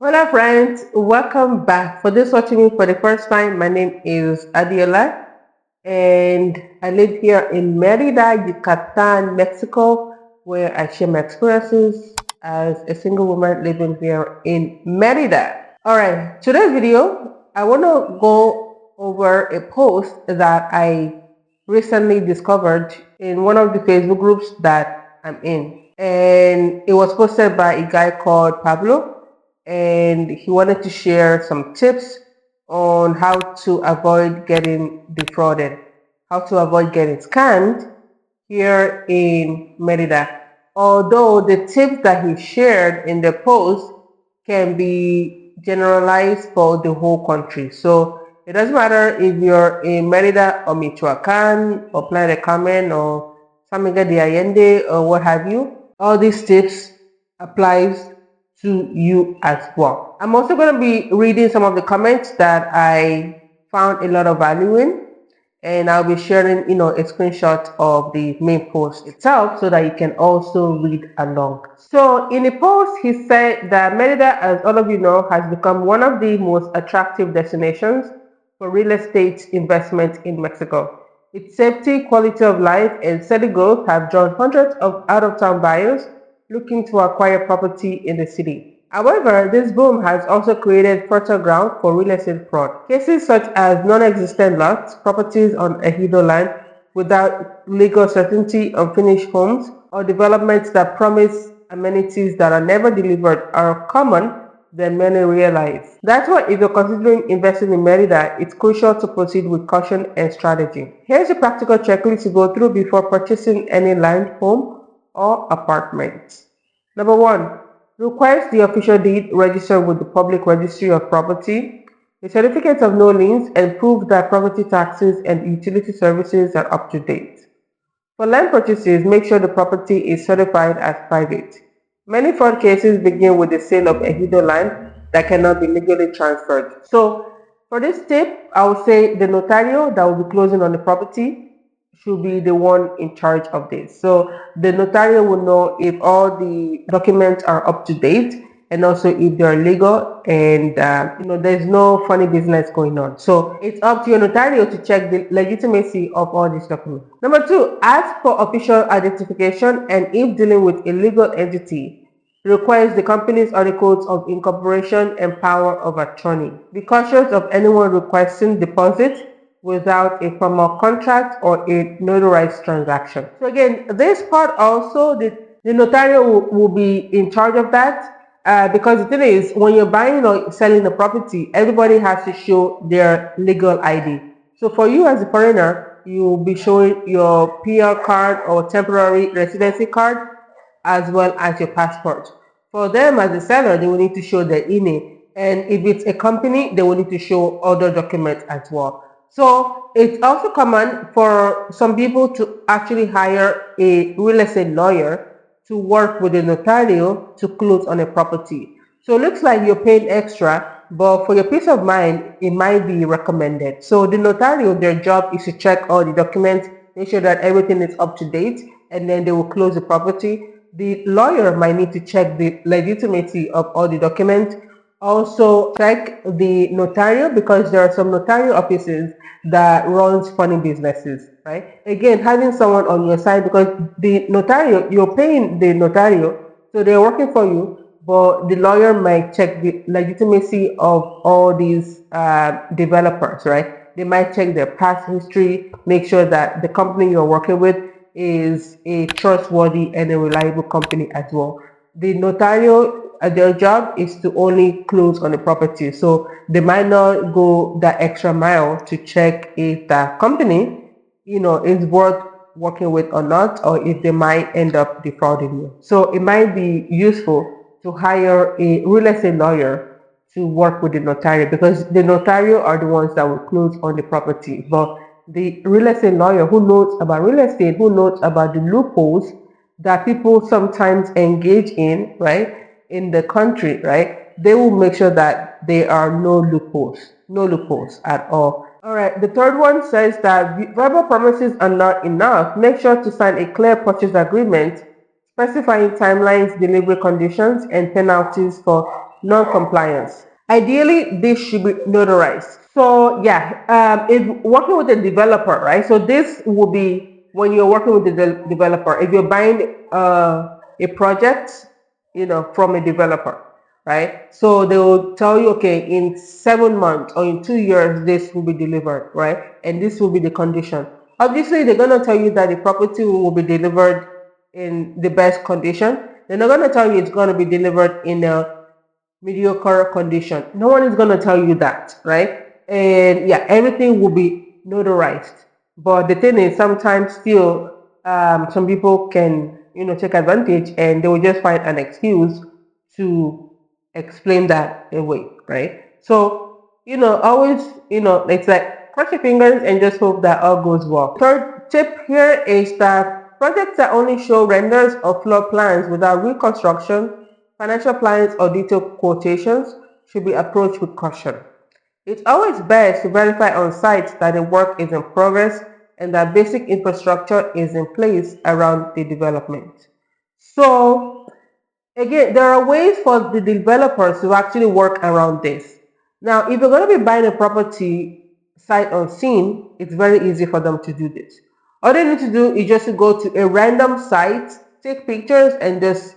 Hello friends, welcome back. For those watching me for the first time, my name is Adiola and I live here in Merida, Yucatan, Mexico, where I share my experiences as a single woman living here in Merida. Alright, today's video, I want to go over a post that I recently discovered in one of the Facebook groups that I'm in. And it was posted by a guy called Pablo, and he wanted to share some tips on how to avoid getting defrauded, how to avoid getting scammed here in Merida. Although the tips that he shared in the post can be generalized for the whole country. So it doesn't matter if you're in Merida or Michoacan or Playa del Carmen or San Miguel de Allende or what have you. All these tips applies to you as well. I'm also going to be reading some of the comments that I found a lot of value in, and I'll be sharing a screenshot of the main post itself so that you can also read along. So in the post, he said that Merida, as all of you know, has become one of the most attractive destinations for real estate investment in Mexico. Its safety, quality of life, and steady growth have drawn hundreds of out-of-town buyers looking to acquire property in the city. However, this boom has also created fertile ground for real estate fraud. Cases such as non-existent lots, properties on ejido land without legal certainty, unfinished homes, or developments that promise amenities that are never delivered are common than many realize. That's why if you're considering investing in Merida, it's crucial to proceed with caution and strategy. Here's a practical checklist to go through before purchasing any land, home, or apartment. Number 1. Request the official deed registered with the Public Registry of Property, a certificate of no liens, and proof that property taxes and utility services are up to date. For land purchases, make sure the property is certified as private. Many fraud cases begin with the sale of ejido land that cannot be legally transferred. So, for this tip, I would say the notario that will be closing on the property should be the one in charge of this. So the notario will know if all the documents are up to date and also if they're legal and there's no funny business going on. So it's up to your notario to check the legitimacy of all these documents. Number 2, ask for official identification, and if dealing with a legal entity, requires the company's articles of incorporation and power of attorney. Be cautious of anyone requesting deposits without a formal contract or a notarized transaction. So again, this part also, the notario will be in charge of that because the thing is, when you're buying or selling a property, everybody has to show their legal ID. So for you as a foreigner, you'll be showing your PR card or temporary residency card as well as your passport. For them as a seller, they will need to show their INE. And if it's a company, they will need to show other documents as well. So it's also common for some people to actually hire a real estate lawyer to work with a notario to close on a property. So it looks like you're paying extra, but for your peace of mind, it might be recommended. So the notario, their job is to check all the documents, make sure that everything is up to date, and then they will close the property. The lawyer might need to check the legitimacy of all the documents. Also check the notario, because there are some notarial offices that runs funny businesses, right? Again, having someone on your side, because the notario, you're paying the notario, so they're working for you, but the lawyer might check the legitimacy of all these developers, right? They might check their past history, make sure that the company you're working with is a trustworthy and a reliable company as well. The notario, their job is to only close on the property, so they might not go that extra mile to check if that company is worth working with or not, or if they might end up defrauding you. So it might be useful to hire a real estate lawyer to work with the notario, because the notario are the ones that will close on the property. But the real estate lawyer who knows about real estate, who knows about the loopholes that people sometimes engage in, right, in the country, right, they will make sure that there are no loopholes at all. All right, the third one says that verbal promises are not enough. Make sure to sign a clear purchase agreement specifying timelines, delivery conditions, and penalties for non-compliance. Ideally, this should be notarized. So yeah, if working with a developer, right? So this will be when you're working with the developer. If you're buying a project, from a developer, right? So they will tell you, okay, in 7 months or in 2 years, this will be delivered, right? And this will be the condition. Obviously, they're gonna tell you that the property will be delivered in the best condition. They're not gonna tell you it's gonna be delivered in a mediocre condition. No one is going to tell you that, right? And yeah, everything will be notarized. But the thing is, sometimes still, some people can, take advantage and they will just find an excuse to explain that away, right? So, always, it's like cross your fingers and just hope that all goes well. Third tip here is that projects that only show renders or floor plans without reconstruction, financial plans, or detailed quotations should be approached with caution. It's always best to verify on site that the work is in progress and that basic infrastructure is in place around the development. So, again, there are ways for the developers to actually work around this. Now, if you're going to be buying a property sight unseen, it's very easy for them to do this. All they need to do is just to go to a random site, take pictures, and just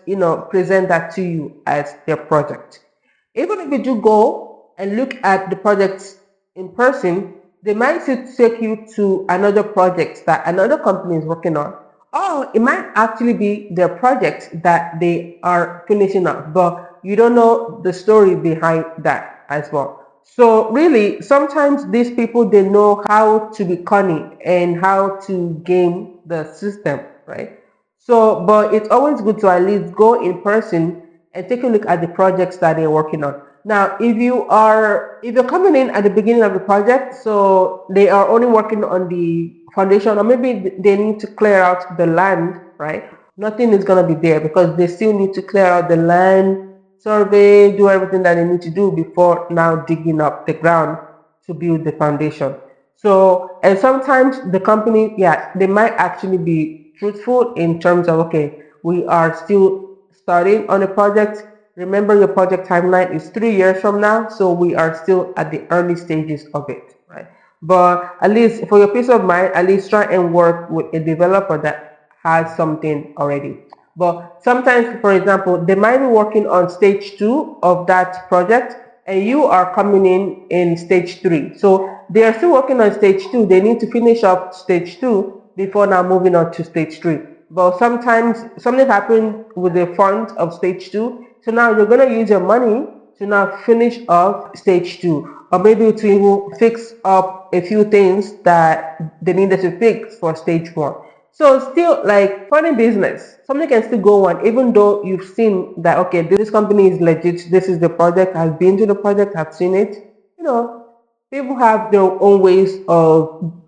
present that to you as their project. Even if you do go and look at the projects in person, they might still take you to another project that another company is working on. Or it might actually be their project that they are finishing up, but you don't know the story behind that as well. So really, sometimes these people, they know how to be cunning and how to game the system, right? So, but it's always good to at least go in person and take a look at the projects that they're working on. Now, if you're coming in at the beginning of the project, so they are only working on the foundation, or maybe they need to clear out the land, right? Nothing is going to be there because they still need to clear out the land, survey, do everything that they need to do before now digging up the ground to build the foundation. So, and sometimes the company, yeah, they might actually be truthful in terms of, okay, we are still starting on a project. Remember, your project timeline is 3 years from now, so we are still at the early stages of it, right? But at least for your peace of mind, at least try and work with a developer that has something already. But sometimes, for example, they might be working on stage 2 of that project and you are coming in stage 3. So they are still working on stage 2. They need to finish up stage 2 before now moving on to stage 3. But sometimes something happened with the fund of stage 2. So now you're going to use your money to now finish off stage 2, or maybe to even fix up a few things that they needed to fix for stage 1. So still, like funny business, something can still go on even though you've seen that, okay, this company is legit, this is the project, I've been to the project, I've seen it. People have their own ways of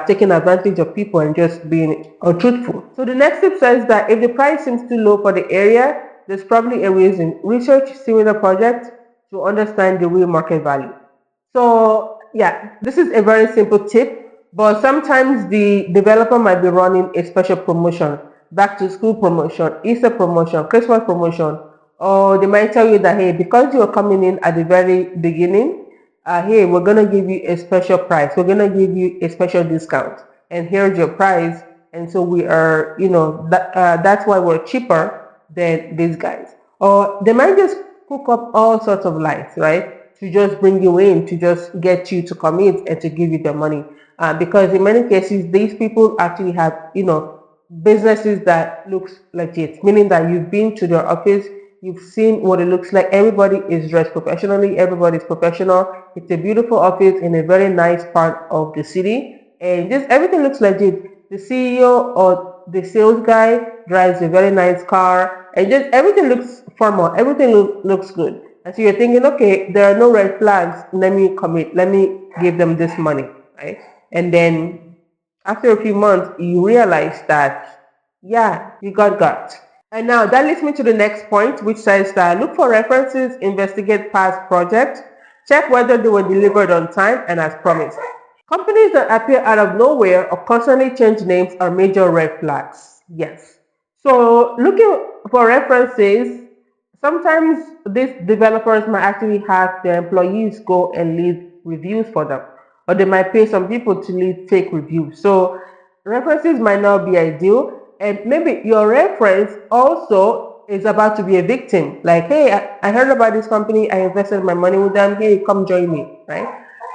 taking advantage of people and just being untruthful. So the next tip says that if the price seems too low for the area, there's probably a reason. Research similar projects to understand the real market value. So yeah, this is a very simple tip, but sometimes the developer might be running a special promotion, back to school promotion, Easter promotion, Christmas promotion, or they might tell you that, hey, because you're coming in at the very beginning, hey, we're gonna give you a special price, we're gonna give you a special discount, and here's your price, and so we are, that's why we're cheaper than these guys. Or they might just cook up all sorts of lies, right? To just bring you in, to just get you to commit and to give you the money. Because in many cases, these people actually have, businesses that looks legit, meaning that you've been to their office, you've seen what it looks like. Everybody is dressed professionally, everybody's professional. It's a beautiful office in a very nice part of the city, and just everything looks legit. The CEO or the sales guy drives a very nice car, and just everything looks formal, everything looks good. And so you're thinking, okay, there are no red flags, let me commit, let me give them this money, right? And then after a few months, you realize that, yeah, you got. And now that leads me to the next point, which says that look for references, investigate past projects, check whether they were delivered on time and as promised. Companies that appear out of nowhere or constantly change names are major red flags. Yes. So looking for references, Sometimes these developers might actually have their employees go and leave reviews for them, or they might pay some people to leave fake reviews. So references might not be ideal, and maybe your reference also is about to be a victim. Like, hey, I heard about this company, I invested my money with them. Hey, come join me, right?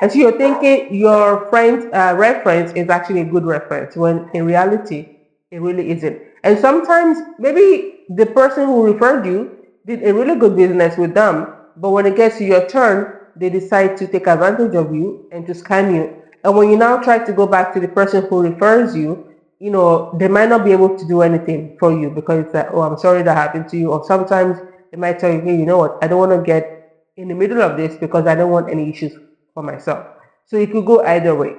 And so you're thinking your friend's reference is actually a good reference, when in reality it really isn't. And sometimes maybe the person who referred you did a really good business with them, but when it gets to your turn, they decide to take advantage of you and to scam you. And when you now try to go back to the person who refers you, they might not be able to do anything for you, because it's like, oh, I'm sorry that happened to you. Or sometimes they might tell you, hey, you know what, I don't want to get in the middle of this because I don't want any issues for myself. So it could go either way.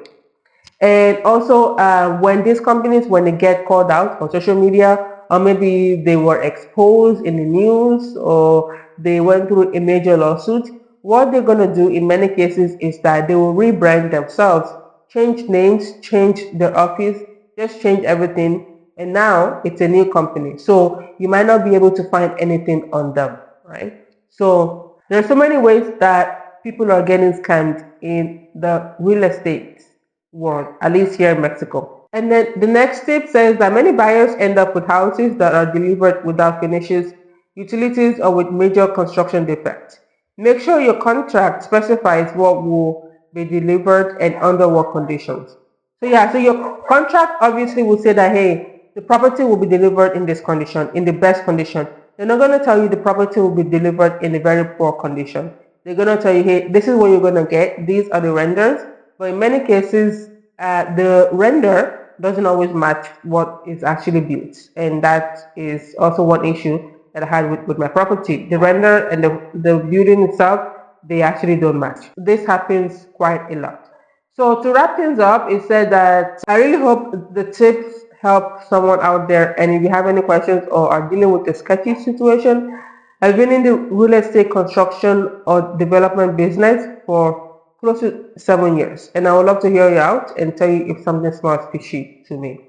And also, when these companies, when they get called out on social media, or maybe they were exposed in the news, or they went through a major lawsuit, what they're going to do in many cases is that they will rebrand themselves, change names, change their office, just change everything. And now it's a new company. So you might not be able to find anything on them, right? So there are so many ways that people are getting scammed in the real estate world, at least here in Mexico. And then the next tip says that many buyers end up with houses that are delivered without finishes, utilities, or with major construction defects. Make sure your contract specifies what will be delivered and under what conditions. So yeah, so your contract obviously will say that, hey, the property will be delivered in this condition, in the best condition. They're not going to tell you the property will be delivered in a very poor condition. They're going to tell you, hey, this is what you're going to get. These are the renders. But in many cases, the render doesn't always match what is actually built. And that is also one issue that I had with my property. The render and the building itself, they actually don't match. This happens quite a lot. So to wrap things up, it said that I really hope the tips help someone out there. And if you have any questions or are dealing with a sketchy situation, I've been in the real estate construction or development business for close to 7 years. And I would love to hear you out and tell you if something smells fishy to me.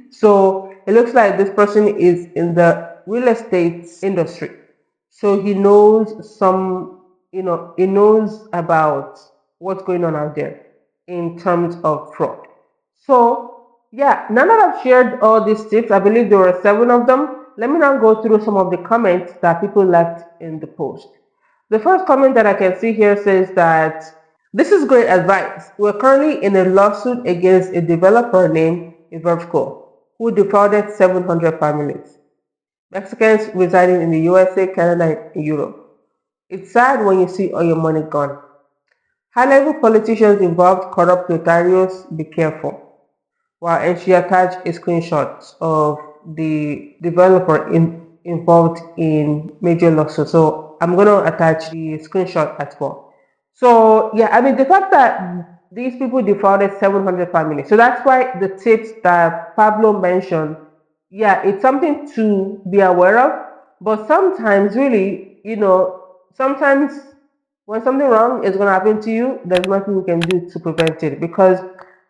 So it looks like this person is in the real estate industry. So he knows he knows about what's going on out there in terms of fraud. So, yeah, now that I've shared all these tips, I believe there were 7 of them. Let me now go through some of the comments that people left in the post. The first comment that I can see here says that this is great advice. We're currently in a lawsuit against a developer named Iverco, who defrauded 700 families. Mexicans residing in the USA, Canada, and Europe. It's sad when you see all your money gone. High-level politicians involved, corrupt notarios, be careful. Wow, and she attached a screenshot of the developer involved in major lawsuit. So I'm going to attach the screenshot as well. So yeah, I mean, the fact that these people defrauded 700 families. So that's why the tips that Pablo mentioned, yeah, it's something to be aware of. But sometimes, really, sometimes when something wrong is going to happen to you, there's nothing you can do to prevent it. Because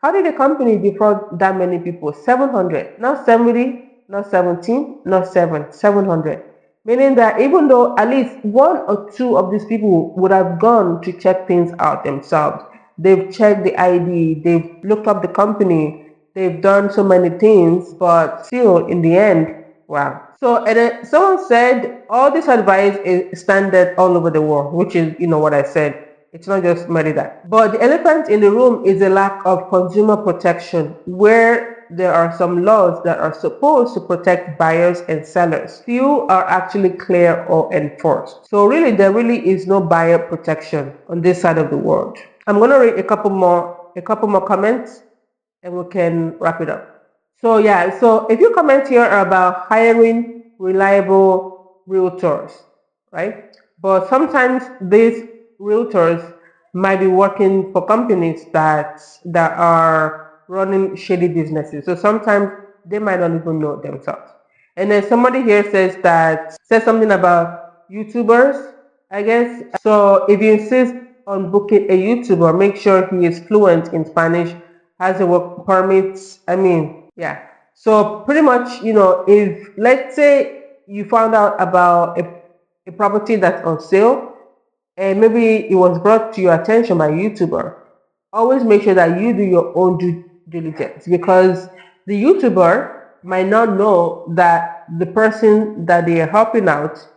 how did a company defraud that many people? 700, not 70, not 17, not 7, 700. Meaning that even though at least one or two of these people would have gone to check things out themselves, they've checked the ID, they've looked up the company, they've done so many things, but still, in the end, wow. So, and then someone said all this advice is standard all over the world, which is, what I said. It's not just Merida. But the elephant in the room is a lack of consumer protection, where there are some laws that are supposed to protect buyers and sellers. Few are actually clear or enforced. So really, there really is no buyer protection on this side of the world. I'm going to read a couple more comments, and we can wrap it up. So yeah, so if you comment here about hiring reliable realtors, right? But sometimes these realtors might be working for companies that are running shady businesses. So sometimes they might not even know themselves. And then somebody here says something about YouTubers, I guess. So if you insist on booking a YouTuber, make sure he is fluent in Spanish, has a work permit. I mean, yeah. So pretty much, if let's say you found out about a property that's on sale, and maybe it was brought to your attention by a YouTuber, always make sure that you do your own due diligence, because the YouTuber might not know that the person that they are helping out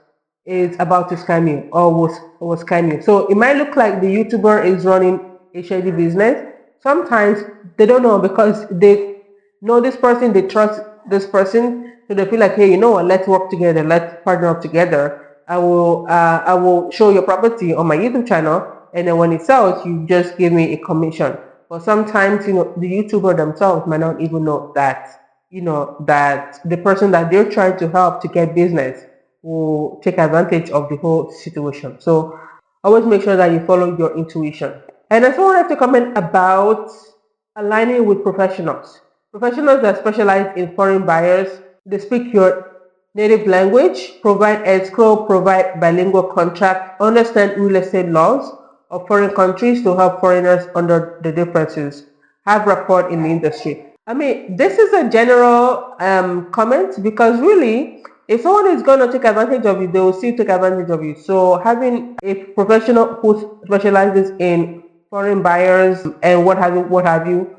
is about to scam you or was scam you. So it might look like the YouTuber is running a shady business. Sometimes they don't know because they know this person, they trust this person, so they feel like, hey, you know what? Let's work together. Let's partner up together. I will show your property on my YouTube channel, and then when it sells, you just give me a commission. But sometimes, the YouTuber themselves might not even know that the person that they're trying to help to get business will take advantage of the whole situation. So always make sure that you follow your intuition. And I also wanted to comment about aligning with professionals. Professionals that specialize in foreign buyers, they speak your native language, provide escrow, provide bilingual contract, understand real estate laws of foreign countries to help foreigners under the differences, have rapport in the industry. I mean, this is a general comment, because really, if someone is going to take advantage of you, they will still take advantage of you. So having a professional who specializes in foreign buyers and what have you,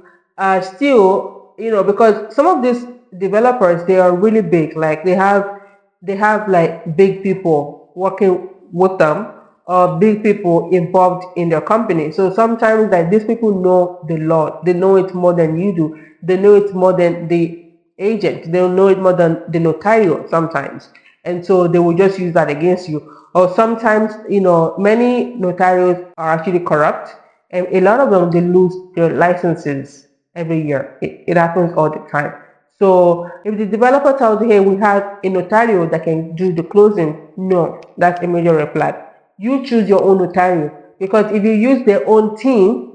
still, because some of these developers, they are really big. Like they have like big people working with them, or big people involved in their company. So sometimes, like, these people know the law, they know it more than you do, they know it more than the agent, they know it more than the notarial sometimes, and so they will just use that against you. Or sometimes, many notarials are actually corrupt, and a lot of them, they lose their licenses every year. It happens all the time. So if the developer tells you, hey, we have a notarial that can do the closing, no, that's a major red flag. You choose your own notarial, because if you use their own team,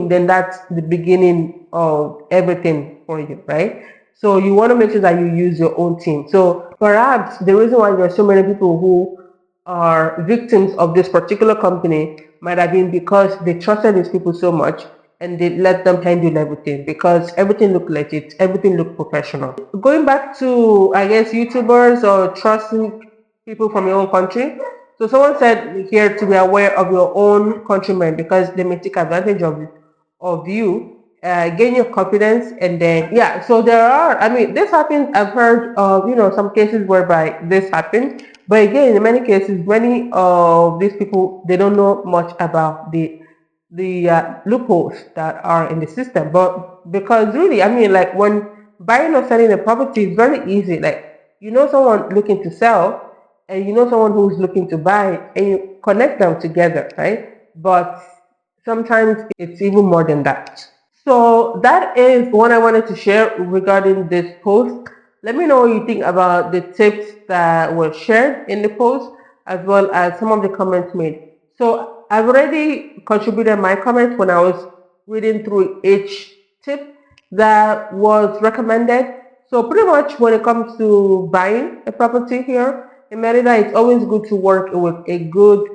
then that's the beginning of everything for you, right? So you want to make sure that you use your own team. So perhaps the reason why there are so many people who are victims of this particular company might have been because they trusted these people so much, and they let them handle everything, because everything looked legit, everything looked professional. Going back to, I guess, YouTubers or trusting people from your own country. So someone said here to be aware of your own countrymen, because they may take advantage of you, gain your confidence, and then, yeah. So there are, I mean, this happens. I've heard of some cases whereby this happened, but again, in many cases, many of these people, they don't know much about the loopholes that are in the system. But because really, I mean, like, when buying or selling a property is very easy. Like, someone looking to sell, and someone who's looking to buy, and you connect them together, right? But sometimes it's even more than that. So that is what I wanted to share regarding this post. Let me know what you think about the tips that were shared in the post, as well as some of the comments made. So I've already contributed my comments when I was reading through each tip that was recommended. So pretty much when it comes to buying a property here in Merida, it's always good to work with a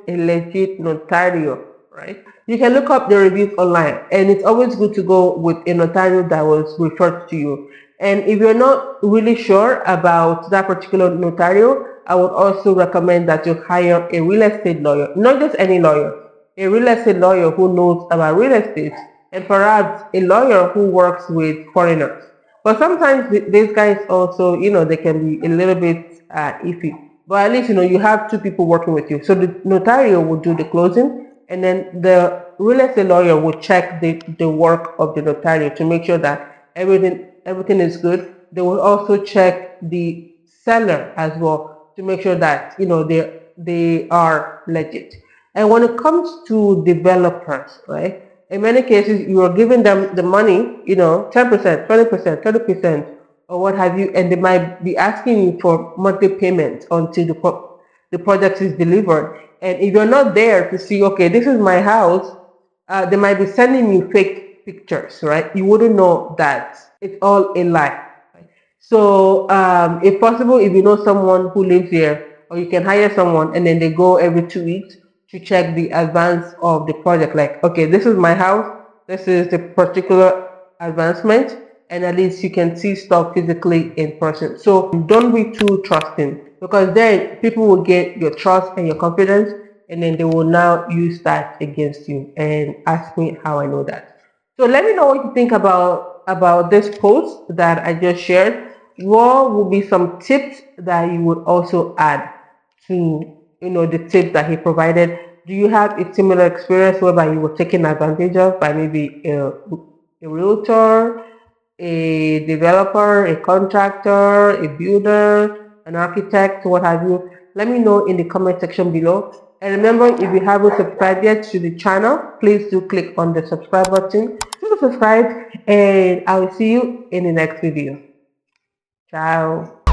legit notarial, right? You can look up the reviews online, and it's always good to go with a notarial that was referred to you. And if you're not really sure about that particular notarial, I would also recommend that you hire a real estate lawyer, not just any lawyer, a real estate lawyer who knows about real estate, and perhaps a lawyer who works with foreigners. But sometimes these guys also, they can be a little bit iffy. But at least, you have two people working with you. So the notarial will do the closing, and then the real estate lawyer will check the work of the notarial to make sure that everything is good. They will also check the seller as well to make sure that they are legit. And when it comes to developers, right? In many cases, you are giving them the money, 10%, 20%, 30%, or what have you, and they might be asking you for monthly payment until the project is delivered. And if you're not there to see, okay, this is my house, they might be sending you fake pictures, right? You wouldn't know that it's all a lie. Right? So, if possible, if you know someone who lives here, or you can hire someone, and then they go every 2 weeks to check the advance of the project. Like, okay, this is my house, this is the particular advancement, and at least you can see stuff physically in person. So don't be too trusting. because then people will get your trust and your confidence, and then they will now use that against you and ask me how I know that. So let me know what you think about this post that I just shared. What would be some tips that you would also add to the tips that he provided? Do you have a similar experience whereby you were taken advantage of by maybe a realtor, a developer, a contractor, a builder, an architect, what have you? Let me know in the comment section below. And remember, if you haven't subscribed yet to the channel, please do click on the subscribe button to subscribe, and I will see you in the next video. Ciao.